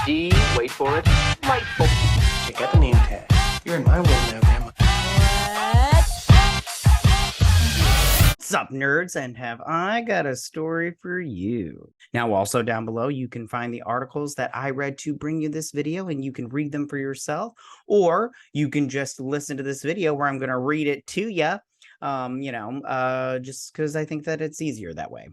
D, wait for it, delightful. Check out the name tag. You're in my world now, Grandma. What's up, nerds? And have I got a story for you? Now, also down below, you can find the articles that I read to bring you this video, and you can read them for yourself, or you can just listen to this video where I'm going to read it to you, just because I think that it's easier that way.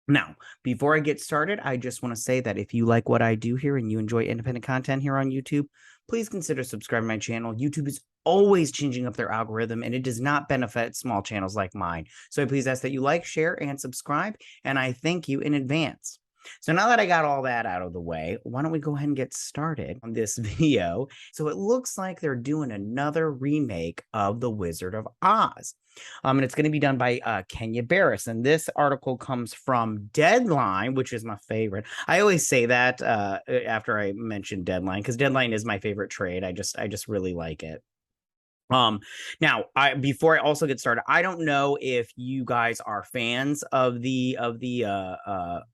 Now, before I get started, I just want to say that if you like what I do here and you enjoy independent content here on YouTube, please consider subscribing to my channel. YouTube is always changing up their algorithm, and it does not benefit small channels like mine. So I please ask that you like, share, and subscribe, and I thank you in advance. So now that I got all that out of the way, why don't we go ahead and get started on this video? So it looks like they're doing another remake of The Wizard of Oz. And it's going to be done by Kenya Barris. And this article comes from Deadline, which is my favorite. I always say that after I mention Deadline, because Deadline is my favorite trade. I just really like it. Now, before I also get started, I don't know if you guys are fans of the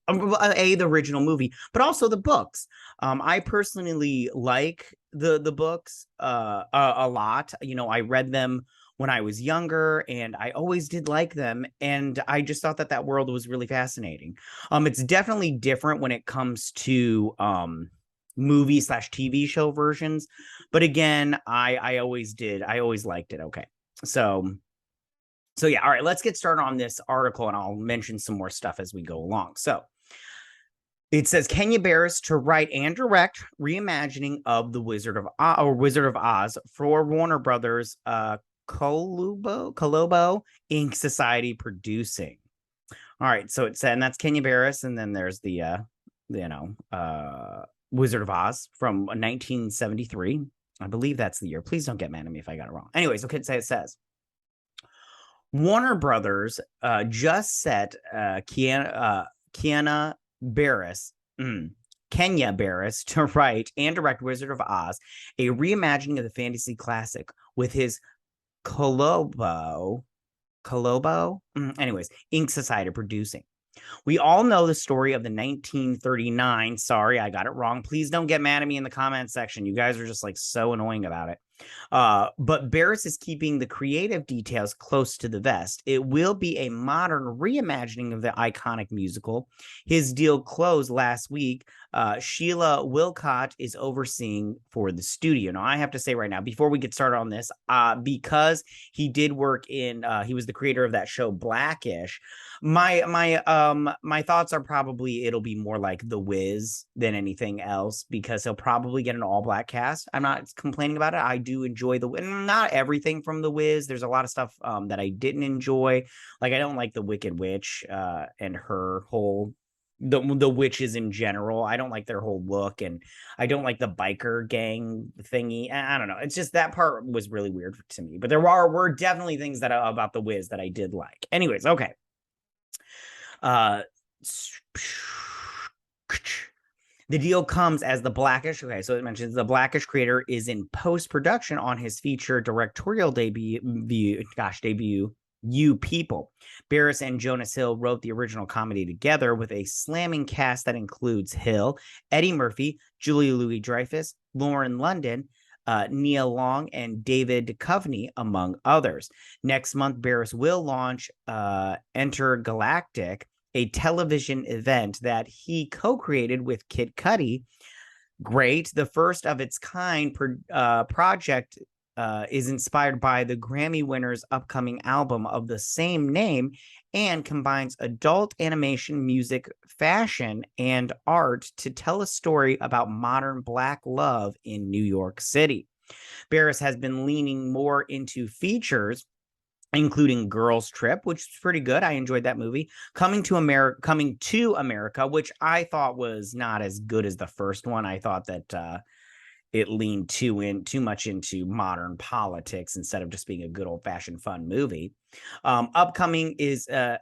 original movie, but also the books. I personally like the books a lot. You know, I read them when I was younger, and I always did like them, and I just thought that world was really fascinating. It's definitely different when it comes to movie/TV show versions, but again, I always liked it. Okay, so yeah, all right, let's get started on this article, and I'll mention some more stuff as we go along. So it says Kenya Barris to write and direct reimagining of the Wizard of Oz for Warner Brothers Khalabo Inc. Society producing. All right, so it said, and that's Kenya Barris, and then there's the Wizard of Oz from 1973. I believe that's the year. Please don't get mad at me if I got it wrong. Anyways, okay, it says Warner Brothers just set Kenya Barris to write and direct Wizard of Oz, a reimagining of the fantasy classic with his Khalabo Inc. Society producing. We all know the story of the 1939. Sorry, I got it wrong. Please don't get mad at me in the comments section. You guys are just like so annoying about it. But Barris is keeping the creative details close to the vest. It will be a modern reimagining of the iconic musical. His deal closed last week. Sheila Wilcott is overseeing for the studio. Now, I have to say right now, before we get started on this, because he did work in, he was the creator of that show Blackish. My thoughts are probably it'll be more like The Wiz than anything else, because he'll probably get an all-black cast. I'm not complaining about it. I do enjoy not everything from The Wiz. There's a lot of stuff that I didn't enjoy. Like, I don't like the Wicked Witch and her whole the witches in general. I don't like their whole look, and I don't like the biker gang thingy. I don't know. It's just that part was really weird to me. But there were definitely things that about The Wiz that I did like. Anyways, okay. The deal comes as the Blackish. Okay, so it mentions the Blackish creator is in post-production on his feature directorial debut, You People. Barris and Jonas Hill wrote the original comedy together with a slamming cast that includes Hill, Eddie Murphy, Julia Louis-Dreyfus, Lauren London, Nia Long, and David Duchovny, among others. Next month, Barris will launch Intergalactic, a television event that he co-created with Kid Cudi. Great. The first of its kind project is inspired by the Grammy winner's upcoming album of the same name and combines adult animation, music, fashion, and art to tell a story about modern Black love in New York City. Barris has been leaning more into features, including Girls Trip, which is pretty good. I enjoyed that movie. Coming to America, which I thought was not as good as the first one. I thought that it leaned too much into modern politics instead of just being a good old-fashioned fun movie. Upcoming is a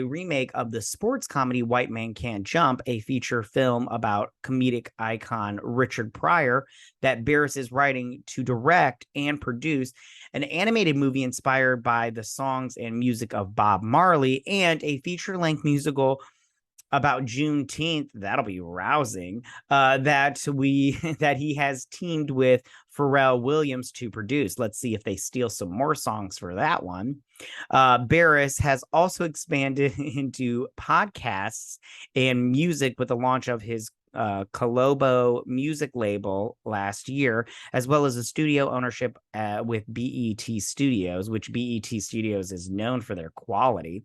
remake of the sports comedy White Man Can't Jump, a feature film about comedic icon Richard Pryor that Barris is writing to direct and produce, an animated movie inspired by the songs and music of Bob Marley, and a feature-length musical about Juneteenth, that'll be rousing, that he has teamed with Pharrell Williams to produce. Let's see if they steal some more songs for that one. Barris has also expanded into podcasts and music with the launch of his Khalabo music label last year, as well as a studio ownership with BET Studios, which BET Studios is known for their quality.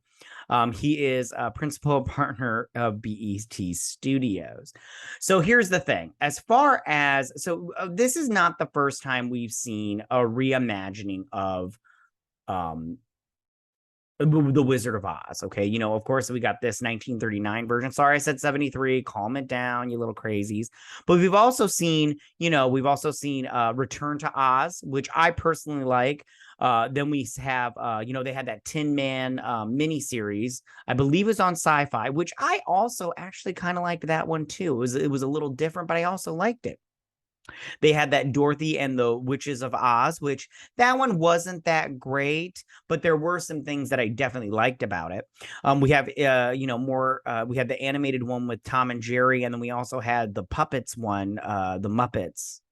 He is a principal partner of BET Studios. So here's the thing. As far as, this is not the first time we've seen a reimagining of the Wizard of Oz. Okay, you know, of course, we got this 1939 version. Sorry, I said 73. Calm it down, you little crazies. But we've also seen, Return to Oz, which I personally like. Then we have, they had that Tin Man miniseries. I believe it was on Sci-Fi, which I also actually kind of liked that one too. It was a little different, but I also liked it. They had that Dorothy and the Witches of Oz, which that one wasn't that great, but there were some things that I definitely liked about it. We have, we had the animated one with Tom and Jerry, and then we also had the puppets one, the Muppets.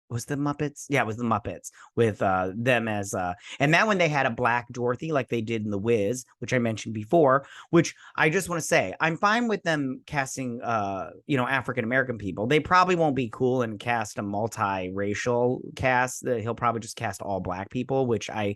Was the Muppets? Yeah, it was the Muppets with them as and that one they had a black Dorothy like they did in The Wiz, which I mentioned before, which I just want to say I'm fine with them casting African American people. They probably won't be cool and cast a multiracial cast. He'll probably just cast all black people, which I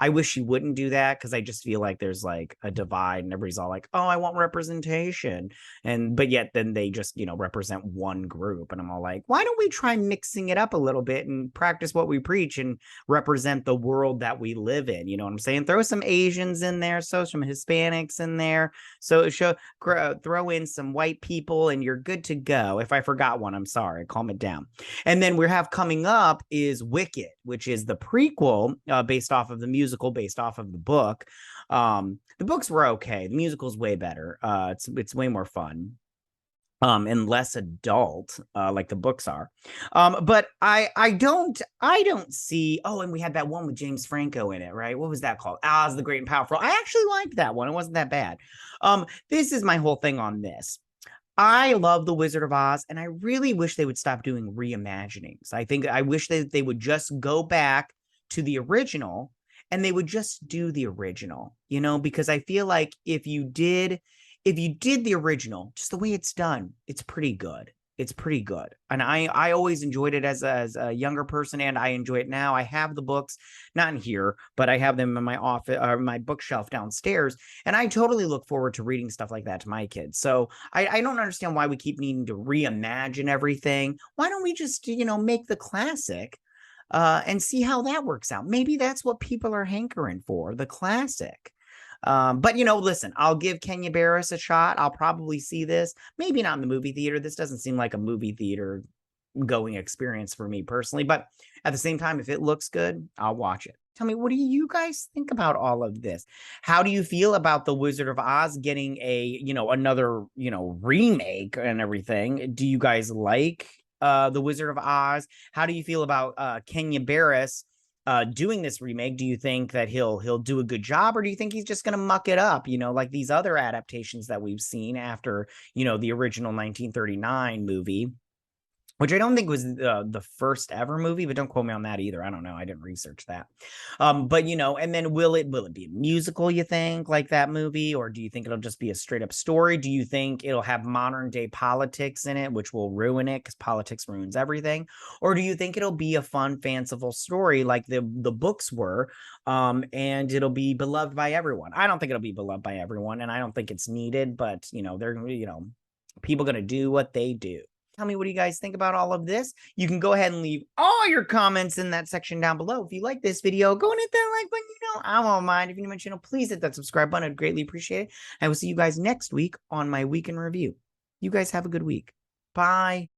wish he wouldn't do that, because I just feel like there's like a divide and everybody's all like, oh, I want representation, but yet then they just represent one group, and I'm all like, why don't we try mixing it up a little bit and practice what we preach and represent the world that we live in? You know what I'm saying? Throw some Asians in there, so some Hispanics in there, throw in some white people, and you're good to go. If I forgot one, I'm sorry, calm it down. And then we have coming up is Wicked, which is the prequel based off of the musical, based off of the book. The books were okay. The musical's way better. It's way more fun. And less adult, like the books are. But I don't see. Oh, and we had that one with James Franco in it, right? What was that called? Oz the Great and Powerful. I actually liked that one. It wasn't that bad. This is my whole thing on this. I love The Wizard of Oz, and I really wish they would stop doing reimaginings. I wish that they would just go back to the original, and they would just do the original, because I feel like if you did the original, just the way it's done, it's pretty good. It's pretty good. And I always enjoyed it as a younger person, and I enjoy it now. I have the books, not in here, but I have them in my office or my bookshelf downstairs. And I totally look forward to reading stuff like that to my kids. So I don't understand why we keep needing to reimagine everything. Why don't we just, make the classic and see how that works out? Maybe that's what people are hankering for, the classic. But listen, I'll give Kenya Barris a shot. I'll probably see this, maybe not in the movie theater. This doesn't seem like a movie theater going experience for me personally, but at the same time, if it looks good, I'll watch it. Tell me, what do you guys think about all of this? How do you feel about The Wizard of Oz getting another, remake and everything? Do you guys like The Wizard of Oz? How do you feel about Kenya Barris doing this remake? Do you think that he'll do a good job, or do you think he's just going to muck it up, like these other adaptations that we've seen after, the original 1939 movie, which I don't think was the first ever movie, but don't quote me on that either. I don't know. I didn't research that. But and then will it be a musical, you think, like that movie? Or do you think it'll just be a straight up story? Do you think it'll have modern day politics in it, which will ruin it because politics ruins everything? Or do you think it'll be a fun, fanciful story like the books were, and it'll be beloved by everyone? I don't think it'll be beloved by everyone, and I don't think it's needed, but they're people going to do what they do. Tell me, what do you guys think about all of this? You can go ahead and leave all your comments in that section down below. If you like this video, go and hit that like button. I won't mind. If you're new to my channel, please hit that subscribe button. I'd greatly appreciate it. I will see you guys next week on my week in review. You guys have a good week. Bye.